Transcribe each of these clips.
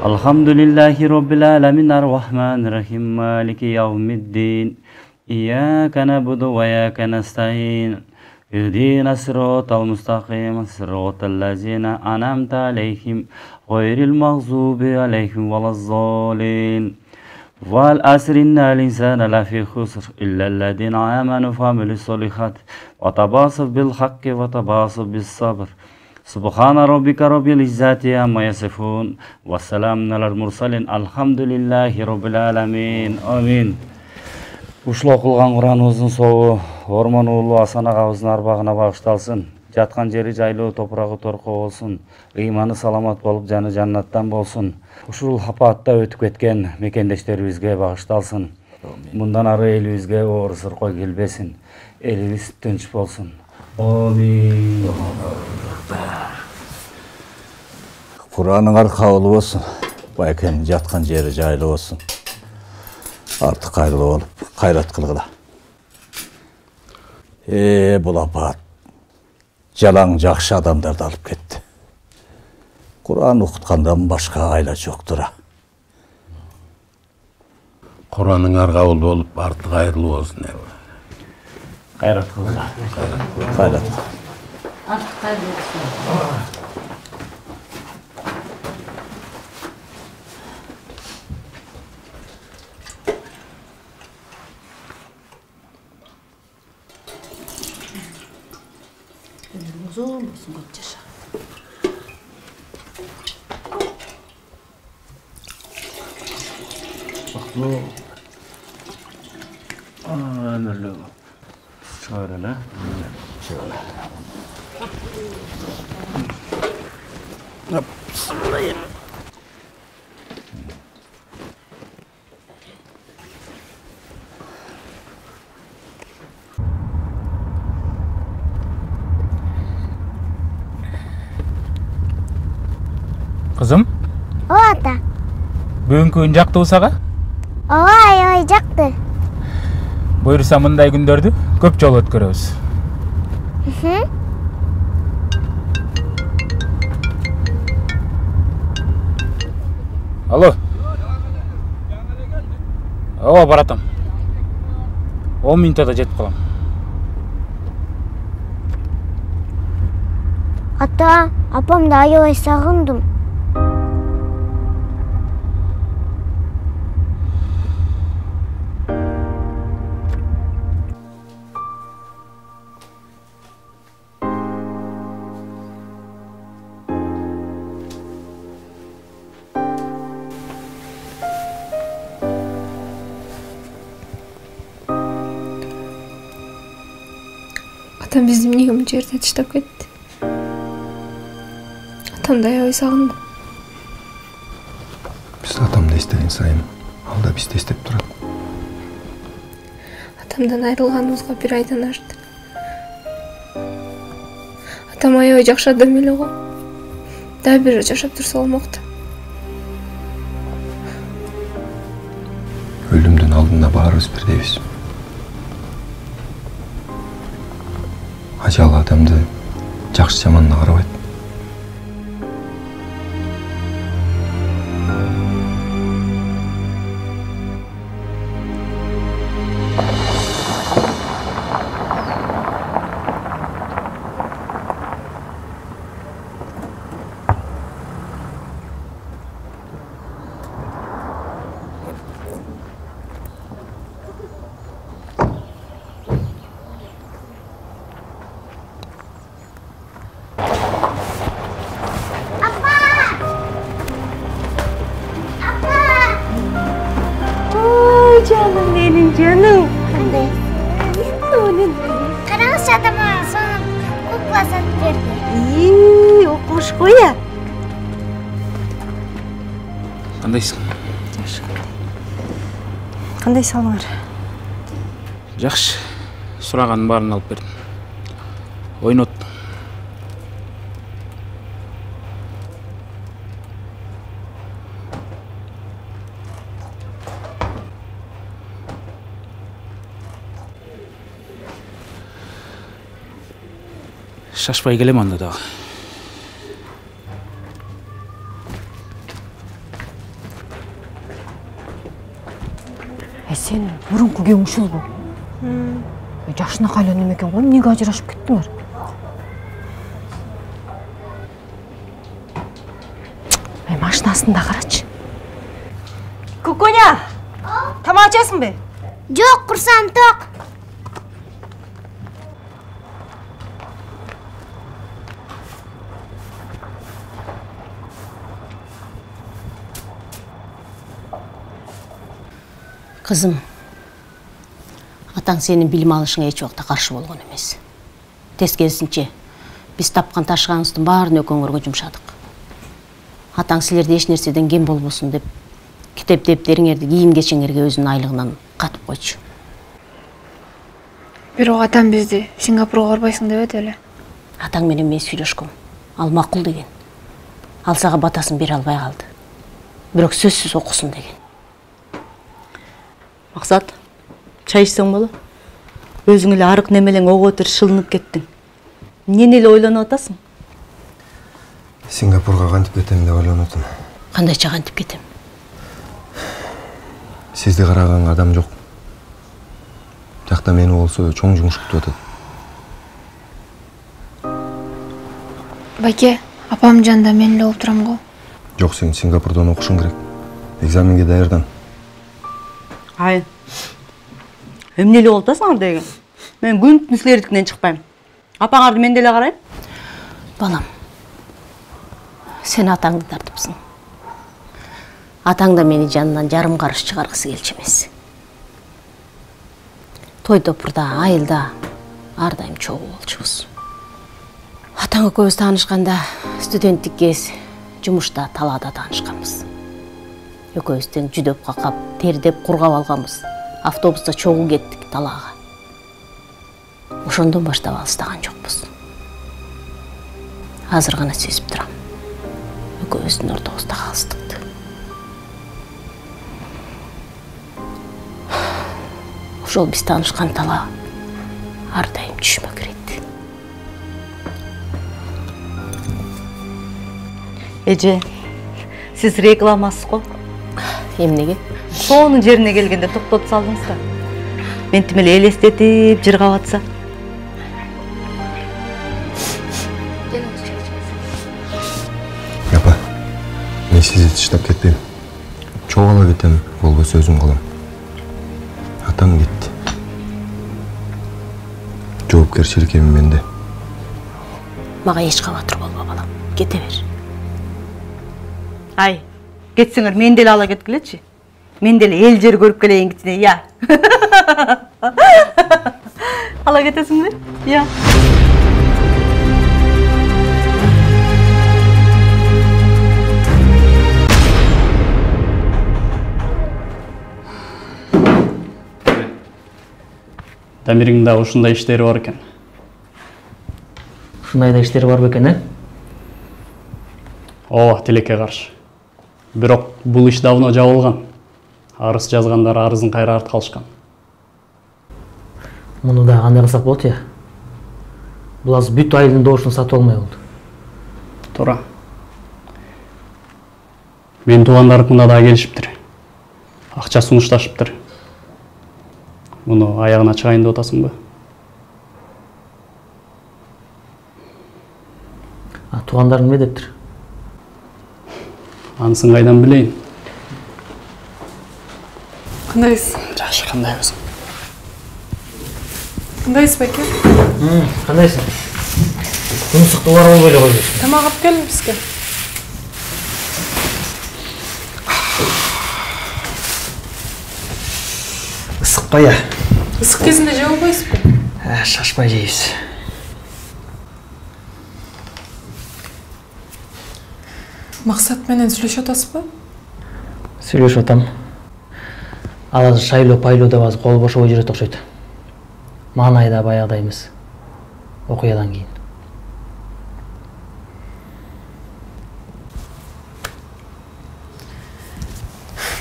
Alhamdulillahi Rabbil alamin ar-Rahmanir-Rahim Maliki yawmiddin İyyâke na'budu ve iyyâke nestaîn İhdînas sıratal mustaqîm sıratal lezîne en'amte aleyhim gayril mağzûbi aleyhim velezzâlîn Vel asri innel insâne lefî husr illellezîne âmenû ve amilussâlihât ve tevâsav bil hakkı ve tevâsav bis sabr Subhana rabbika rabbil izzati amma yasifun ve selamun alel mursalin elhamdülillahi rabbil alamin amin. Ушул окулган Кураныбыздын собу Ормон уулу Асан агабыздын арбагына багышталсын. Жаткан жери жайлуу, топурагы торко болсун. Ыйманы саламат болуп, жаны жаннаттан болсун. Ушул апатта өтүп кеткен мекендештерибизге багышталсын. Мындан ары элибизге оор сыркой келбесин. Элибиз тынч болсун. Амин. Kur'an'ın kavlu olsun. Bayken yatkan yeri caylı olsun. Artık hayırlı olup hayrat kılgıla. Bulapat. Jalan jakşı adamlar da alıp gitti. Kur'an okutkandan başka ayla çoktur ha. Kur'an'ın argavulu olup artık hayırlı olsun. Hayrat kılgıla. Hayrat. Artık hayırlı olsun. Uzun olsun koçaşa. Baklı. Ömürlü. Şöyle la. Şöyle. Hop. Kızım, O ata. бүгүнкү күн жактыбы сага? Ооба аябай жакты. Буюрса мындай күндөрдү көп жолу өткөрөбүз. Алло. Ооба баратам. 10 мүнөттө жетип калам. Ата, апамды аябай сагындым. Атам бизди эмнеге мынча жерде таштап кетти? Атамды аябай сагындым. Биз атамды эстеген сайын ал да бизди эстеп турат. Атамдан айрылганыбызга 1 айдан ашты. Атам аябай жакшы адам эле го. Дагы бир жашап турса болмокту. Өлүмдүн алдында баарыбыз бирдейбиз. Ажал адамды жакшы жаманына карабайт. Canım benim canım. Караңызчы атама сонун кукла сатып берди. İyi okumuş koya. Кандайсың? Кандай салыңар? Жакшы. Сураганын баарын алып бердим. Ойнот. Шашпай келем анда дагы. Сен мурунку күйөөң ушулбу? Жашына кайла неме экен го, эмнеге ажырашып кеттиңер? Машинасында карачы. Кукуня! Тамак ачасыңбы? Жоқ, құрсам тоқ. Қызым, атаң сенің білім алышыңа еш уақытта қаршы болған емес. Тескерісінше, біз тапқан ташығаңыздың барын өкөңөргө жұмшадық. Атаң сілерді еш нәрседен кем болбосын деп, китеп-дептериңерди кийим-кечеңерге өзүнүн айлыгынан катып койчу. Бирок атам бизди Сингапурга барбайсың дебет эле. Атаң менен мен сүйлөшкөм. Ал макул деген. Ал сага батасын бере албай калды. Бирок сөзсүз окусун деген. Максат, чай ичсең боло? Өзүң эле арык немелең оготур шылынып кеттиң. Эмнени эле ойлонуп атасың? Сингапурга кантип кетем деп ойлонуп атам. Кандайча кантип кетем? Сизди караган адам жок. Жакта мени болсо чоң жумуш күтүп атат. Байке, апам жанында мен эле болуп турам го. Жок, сен Сингапурдан окушуң керек. Экзаменге даярдан. Ай. Эмне эле болуп атасың деген? Мен күн силердикинен чыкпайм. Апаңарды мен деле карайм. Балам. Сен атаңды тартыпсың. Атаң да мени жанынан жарым карыш чыгаргысы келчү эмес. Той топурда, айылда ар дайым чогуу болчубуз. Атаң экөөбүз таанышканда студенттик кез жумушта талаада таанышканбыз. Экөөбүз тең жүдөп какап, тердеп кургап алганбыз. Автобуста чогуу кеттик талаага. Ошондон баштап алыстаган жокпуз. Азыр гана сезип турам. Экөөбүздүн ортобуздагы алыстыкты. Ошол биз таанышкан тала ар дайым түшүмө кирет. Эже, сиз рекламасыз го? Эмнеге? Сонун жерине келгенде токтотуп салдыңыз да. Ментип эле элестетип жыргап атса. Апа, мен сизди таштап кетпейм. Чогула кетем, болбосо өзүм калам. Атаң кетти. Жоопкерчилик эми менде. Мага эч кабатыр болбо балам. Кете бер. Ай, кетсеңер мен деле ала кеткилечи. Мен деле эл жер көрүп келейин кичине, я. Ала кетесиңби? Я. Дамирдин да ушундай иштери бар экен. Ушундай да иштери бар бекен, Ооба, тилекке каршы. Бирок бул иш давно жабылган. Арыз жазгандар арызын кайра арткалышкан. Муну да кандай кылсак болот я? Бул азыр бүт айылдын добушун сатып алмай болду. Туура. Мен туугандарыкына да келишиптир. Акча сунушташыптыр. Муну аягына чыгайын деп атасыңбы? Туугандарың эмне дептир? Анысын кайдан билейин? Кандайсыз? Жакшы, кандайбыз? Кандайсыз байке? Кандайсың? Тумсукту бар болбой эле койбойсуң. Тамак алып келдим бизге. Ысык бая. Ысык кезинде жеп албайсызбы? Шашпай жейбиз. Максат менен сүйлөшүп атасызбы? Сүйлөшүп атам. Ал азыр шайлоо пайлоодо базы кол бошобой жүрөт окшойт. Маанай да баягыдай эмес. Окуядан кийин.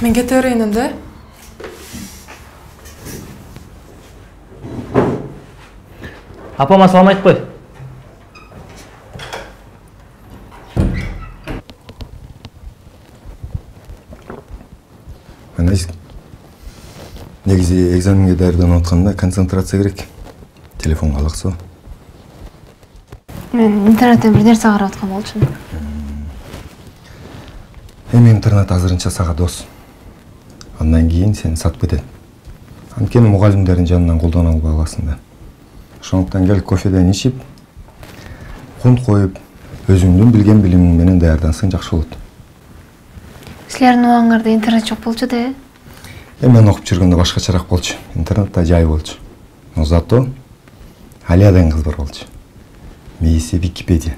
Мен кете берейин энди. Апама салам айтып кой. Негизи экзаменге даярданып атканда концентрация керек. Телефонго алаксоо. Мен интернеттен бир нерсе карап аткан болчумун. Эми интернет азырынча сага дос. Андан кийин сени сатып кетет. Анткени мугалимдердин жанынан колдоно албай каласың да. Ошондуктан кел кофеден ичип, кунт коюп, өзүңдүн билген билимиң менен даярдансаң жакшы болот. Силердин убагыңарда интернет жок болчу да? Мен окуп жүргөндө башкачараак болчу. Интернетте жай болчу. Но зато Алиядан кыз бар болчу. Мээси Википедия.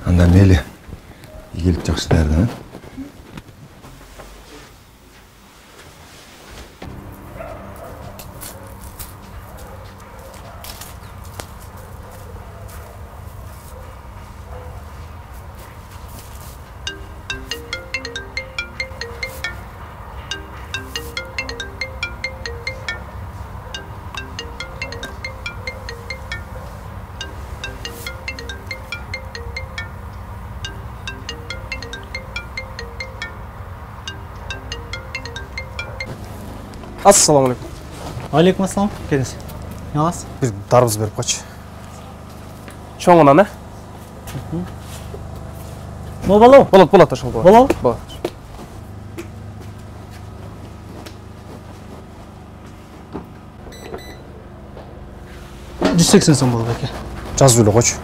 Анда мели ийгилик жакшы даярдан. Ассаламу алейкум. Алейкум ассалам. Келіңіз. Не аласыз? Бір дарбыз беріп қойшы. Чоңынан, Болау? Болады, шоң болады. Болау? Болады. $180 сом болды әке. Жазып өлі қойшы.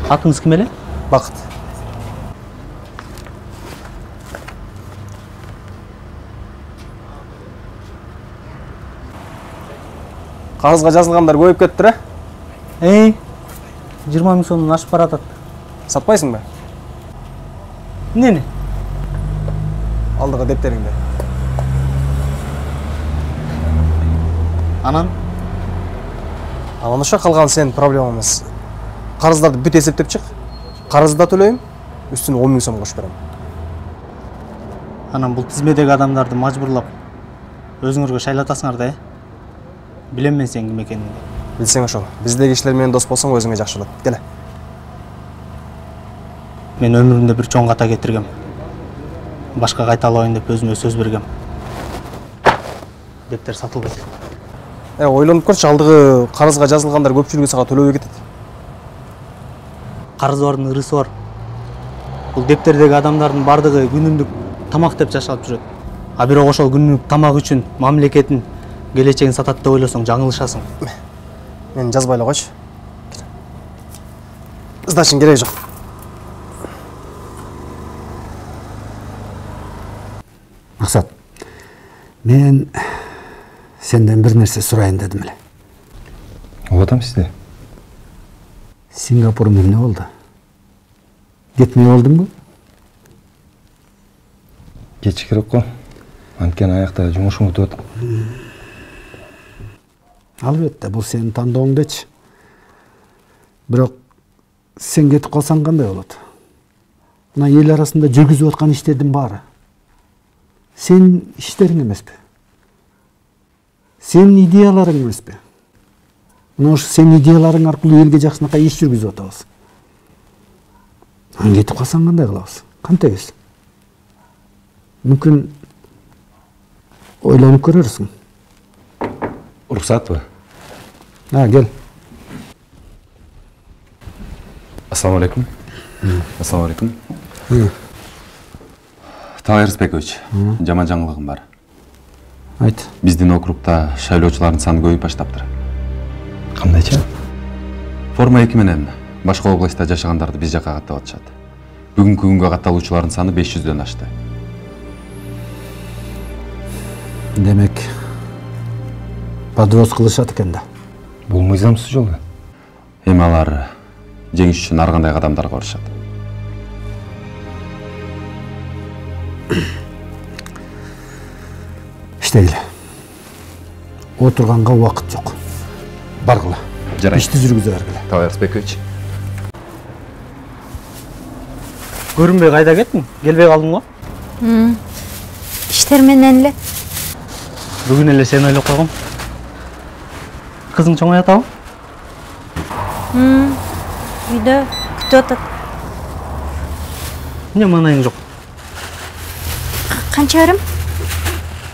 Атыңыз кім әлі? Бақыт. Қарызға жазылғандар көйіп кеттір, Ей, 20 мың сомнан ашып баратат. Сатпайсың ба? Нені? Алдыға дептеріңді. Анан? Ананыша қалған сен проблема емес. Қарыздарды бүт есептеп шық. Қарызды да төлейім, үстіне 10 мың сом қош берем. Анан бұл тізмедегі адамдарды мажбурлап, өзіңірге шайлатасыңар да, Білем мен сен кім екеніңді. Білсең ошол. Биздеги кишилермен дос болсоң өзүңө жакшы болот. Келе. Мен өмірімде бір чоң ката кетиргем. Башка кайта албайын деп өзүмө сөз бергем. Дептер сатылбайт. Ойлонуп көрчү, алдыгы карызга жазылгандар көпчүлүгү сага төлөбөй кетет. Карызы бардын ырысы бар. Бул дептердеги адамдардын бардыгы күнүмдүк тамак деп жашап жүрөт. А бирок ошол күнүмдүк тамак үчүн мамлекеттин келечегин сатат деп ойлосоң жаңылышасың. Мен жазбай эле койчу. Сдачың кереги жок. Максат, мен сенден бир нерсе сурайын дедим эле. Оотам сизде. Сингапур эмне болду? Кетмей болдуңбу? Кетиш керек го. Анткени аякта жумушум өтүп атат. Албетте, бул сенин тандооң дечи. Бирок сен кетип калсаң кандай болот? Мына эл арасында жүргүзүп аткан иштердин баары сенин иштериң эмеспи? Сенин идеяларың эмеспи? Мына ушу сенин идеяларың аркылуу элге жакшынакай иш жүргүзүп атабыз. Кетип калсаң кандай кылабыз? Кантебиз? Мүмкүн ойлонуп көрөрсүң. Уруксатпы? Гел. Ассаламу алейкум. Ассаламу алейкум. Талай Рысбекович, жаман жаңылыгым бар. Айт. Биздин округда шайлоочулардын саны көбөйүп баштаптыр. Кандайча? Форма 2 менен башка областта жашагандарды биз жакка каттап атышат. Бүгүнкү күнгө катталуучулардын саны 500дөн ашты. Демек, подвоз кылышат экен да. Бул мыйзамсыз жол. Эми алар жеңиш үчүн ар кандай кадамдарга барышат. Иштегиле. Отурганга убакыт жок. Баргыла. Жарайт. Ишти жүргүзө бергиле. Талай Рысбекович. Көрүнбөй кайда кеттиң? Келбей калдың го? Иштер менен эле. Бүгүн эле сени ойлоп койгом. Кызың чоңой атабы? Үйдө күтүп атат. Эмне маанайың жок? Қанша өрім?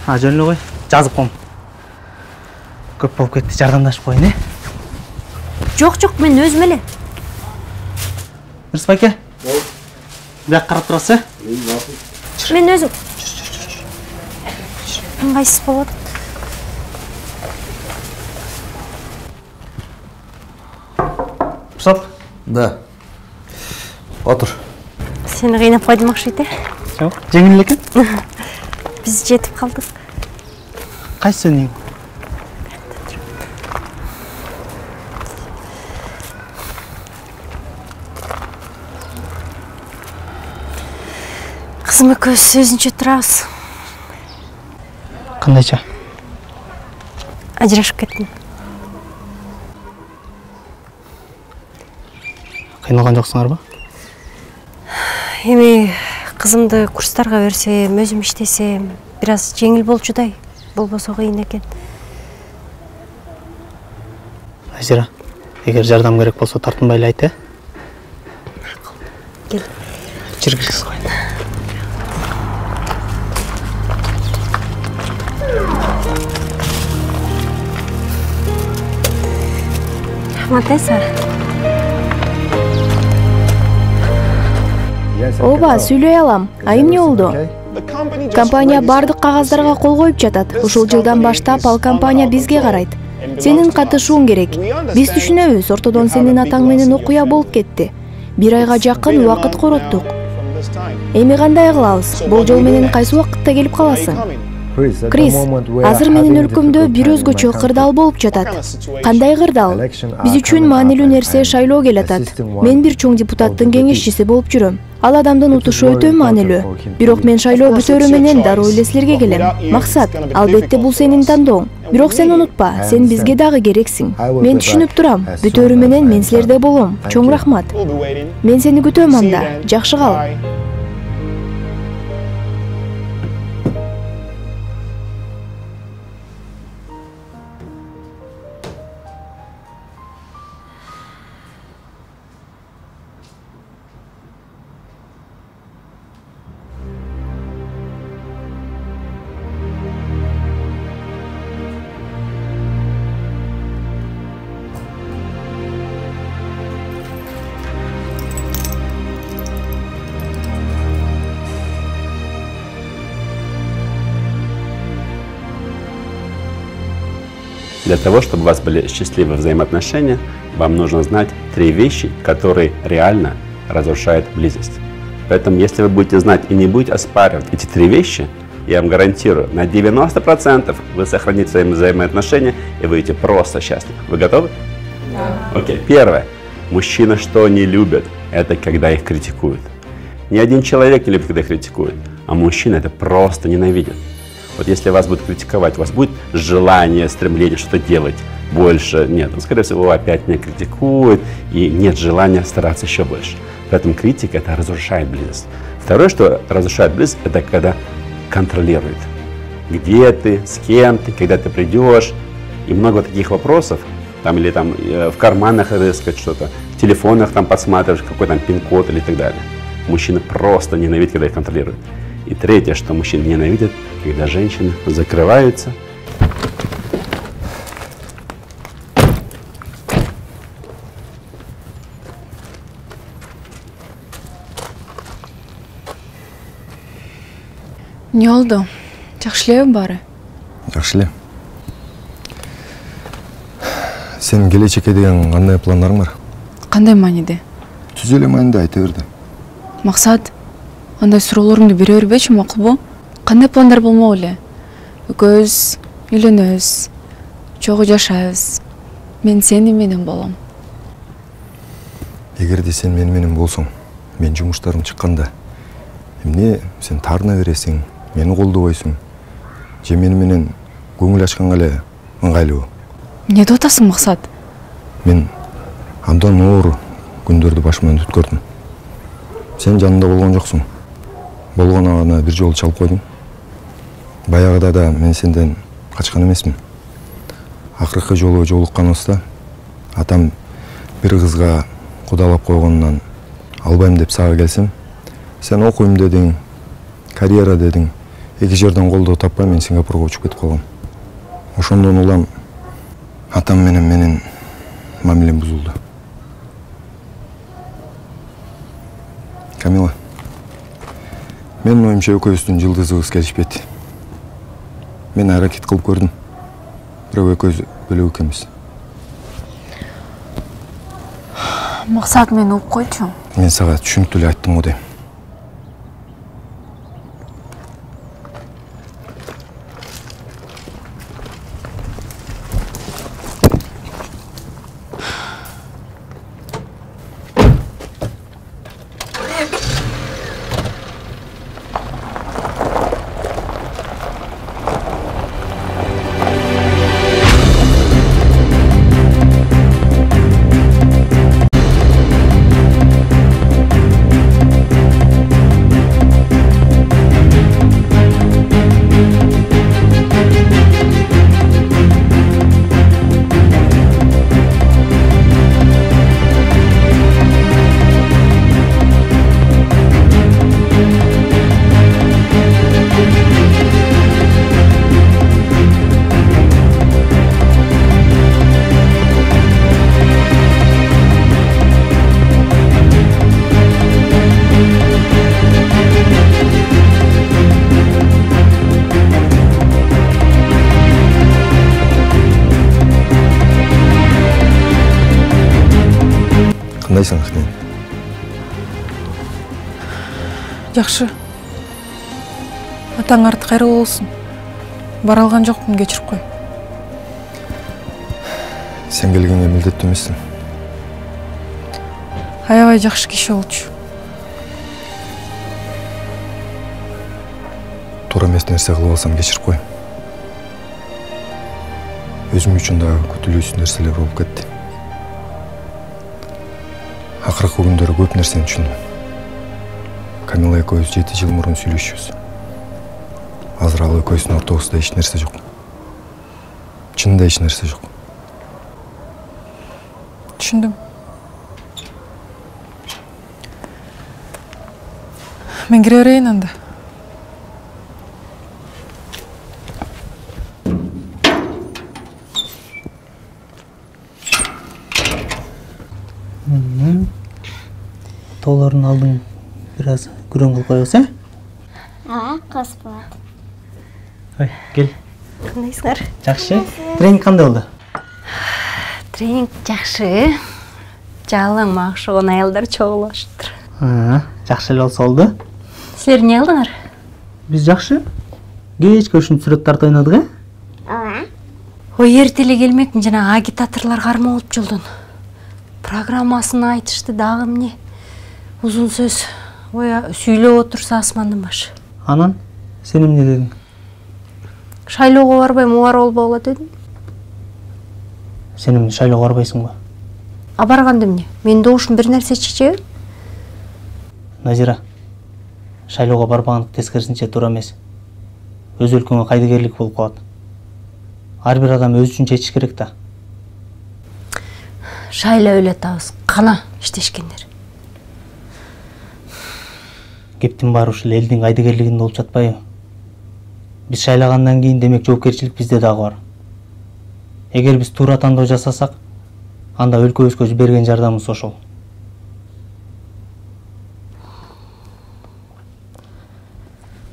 Жөн эле кой. Жазып коем. Көп болуп кетти, жардамдашып коеюн, э? Жоқ, мен өзім эле. Дұрыс байке? Бияқ қарап тұрасыз, ә? Мен өзім. Ыңғайсыз болады. Рұқсат? Да. Отыр. Сені қинап қойдым Ақшит, Жоқ, жеңіл екен? Біз жетіп қалдық. Қайсы сенің? Қызым екеуміз сөзінше тұрамыз. Қандайша? Ажырашып кеттім. Қиналған жоқсыңар ба? Эми қызымды курстарға берсем, өзім іштесем, біраз жеңіл болчудай. Болбосо қиын екен. Назира, егер жардам керек болса тартынбайлы айт, ә? Кел. Жүргізгіз қойын. Матеса. Ооба, сүйлөй алам. Айым не болду? Компания бардык кагаздарга кол коюп жатат. Ушул жылдан баштап ал компания бизге карайт. Сенин катышууң керек. Биз түшүнөбүз, ортодон сенин атаң менен окуя болуп кетти. 1 айга жакын убакыт короттук. Эми кандай кылабыз? Болжол менен кайсы убакытта келип каласың? Крис, азыр менин өлкөмдө бир өзгөчө кырдаал болуп жатат. Кандай кырдаал? Биз үчүн маанилүү нерсе шайлоо келатат. Мен бир чоң депутаттын кеңешчиси болуп жүрөм. Ал адамдын утушу өтө маанилүү. Бирок мен шайлоо бүтөрү менен дароо эле силерге келем. Максат, албетте бул сенин тандооң. Бирок сен унутпа, сен бизге дагы керексиң. Мен түшүнүп турам. Бүтөрү менен мен силерде болом. Чоң рахмат. Мен сени күтөм анда. Жакшы кал. Для того, чтобы у вас были счастливые взаимоотношения, вам нужно знать 3 вещи, которые реально разрушают близость. Поэтому, если вы будете знать и не будете оспаривать эти 3 вещи, я вам гарантирую, на 90% вы сохраните свои взаимоотношения и будете просто счастливы. Вы готовы? Да. Окей. Первое. Мужчины что не любят? Это когда их критикуют. Ни один человек не любит, когда их критикуют, а мужчины это просто ненавидят. Вот если вас будут критиковать, у вас будет желание, стремление что-то делать больше. Нет, скорее всего, опять меня критикуют, и нет желания стараться еще больше. Поэтому критика это разрушает близость. Второе, что разрушает близость, это когда контролирует. Где ты, с кем ты, когда ты придешь. И много таких вопросов, там, или там в карманах рыскать что-то, в телефонах там подсматриваешь, какой там пин-код или так далее. Мужчины просто ненавидят, когда их контролируют. И третье, что мужчины ненавидят, когда женщины закрываются. Не болду? Жакшы элеби баары? Жакшы эле. Сенин келечекке деген кандай пландарың бар? Кандай мааниде? Түз эле мааниде айта берди. Максат, андай суроолоруңду бере бербечи, макулбу? Кандай пландар болмок эле? Экөөбүз үйлөнөбүз, чогуу жашайбыз. Мен сени менен болом. Эгерде сен менен болсоң, мен жумуштарым чыкканда, эмне сен таарына бересиң, мени колдобойсуң, же менен көңүл ачканга эле ыңгайлуу. Эмне деп атасың, Максат? Мен абдан оор күндөрдү башымдан өткөрдүм. Сен жанында болгон жоксуң. Болгоно гана бир жолу чалып койдуң. Баягыда да мен сенден качкан эмесмин. Акыркы жолу жолукканыбызда атам бир кызга кудалап койгонунан албайм деп сага келсем, сен окуйм дедиң, карьера дедиң, эки жерден колдоо таппай мен Сингапурга учуп кетип калгам. Ошондон улам атам менен менин мамилем бузулду. Камила, менин оюмча экөөбүздүн жылдызыбыз келишпейт. Мен аракет кылып көрдүм. Бирок экөөбүз бөлөк экенбиз. Максат мени угуп койчу. Мен сага түшүнүктүү эле айттым го дейм. Кандайсың, Ахмет? Жакшы. Атаң арты кайрылуу болсун. Бара алган жокмун, кечирип кой. Сен келгенге милдеттүү эмессиң. Аябай жакшы киши болчу. Туура эмес нерсе кылып алсам кечирип кой. Өзүм үчүн да күтүлүүсүз нерселер болуп кетти. Акыркы күндөрү көп нерсени түшүндүм. Камила экөөбүз 7 жыл мурун сүйлөшүбүз. Азыр ал экөөбүздүн ортобузда эч нерсе жок. Чынында эч нерсе жок. Түшүндүм. Мен кире берейин анда. Тоолорун алдың бираз күрөң кылып коебуз, э? Кыз болот. Ой, кел. Кандайсыңар? Жакшы. Тренинг кандай болду? Тренинг жакшы. Жалаң макшыгон аялдар чогулуштур. Жакшы эле болсо болду. Силер эмне кылдыңар? Биз жакшы. Кечке ушунча сүрөттөрдү ойнодук, э? Ой, эртеле келмекмин, жана агитаторлор карма болуп жолдон. Программасын айтышты дагы эмне? Узун сөз. Ой, сүйлөп отурса асмандын башы. Анан сен эмне дедиң? Шайлоого барбайм, убар болбогула дедим. Сен эмне шайлоого барбайсыңбы? А барганда эмне? Менин добушум бир нерсе чечеби? Назира, шайлоого барбагандык тескерисинче туура эмес. Өз өлкөңө кайдыгерлик болуп калат. Ар бир адам өз үчүн чечиш керек да. Шайлап эле атабыз, кана иштешкендер. Кептин баары ушул элдин кайдыгерлигинде болуп жатпайбы? Биз шайлагандан кийин демек жоопкерчилик бизде дагы бар. Эгер биз туура тандоо жасасак, анда өлкөбүзгө берген жардамыбыз ошол.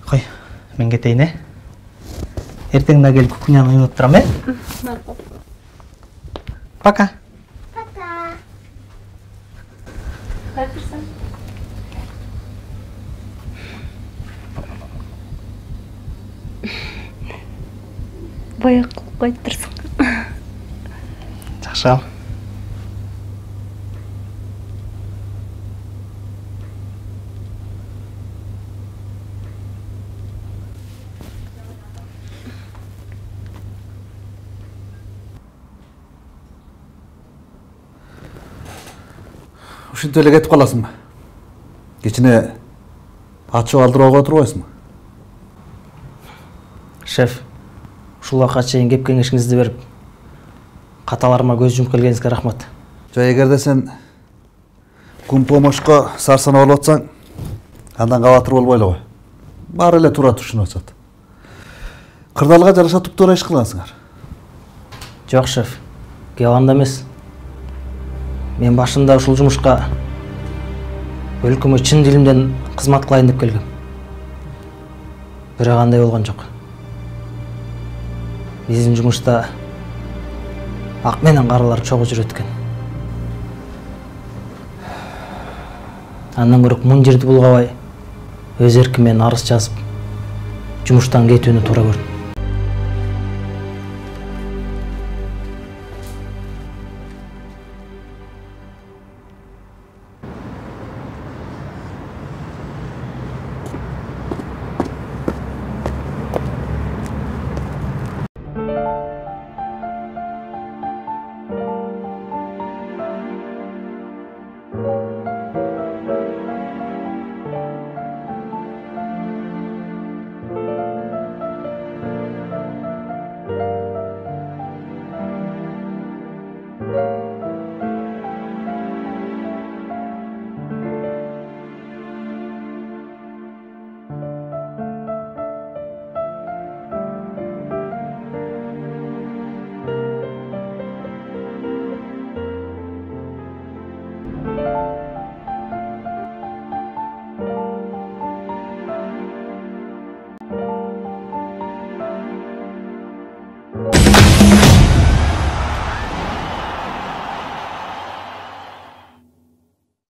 Кой, мен кетейин, э? Эртең да келип кухняны ыйнап турам, э? Пока. Баяк кылып кайттырсың. Жакшы ал. Ушинтип эле кетип каласыңбы? Кечине ачып алдырууга турбайсыңбы? Шеф, ушул убакка чейин кеп кеңешиңизди берип, каталарыма көз жумуп келгениңизге рахмат. Жай эгерде сен кум помошко сарсанап алып атсаң, андан кабатыр болбой эле кой. Баары эле туура түшүнүп атышат. Кырдаалга жараша туптуура иш кыласыңар. Жок, шеф. Кеп анда эмес. Мен башында ушул жумушка өлкөмө чын дилимден кызмат кылайын деп келгем. Бирок андай болгон жок. Биздин жумушта ак менен каралар чогуу жүрөт экен. Андан көрөк муң жерди булгабай, өз эркимен арыз жазып, жумуштан кетүүнү туура көрдүм.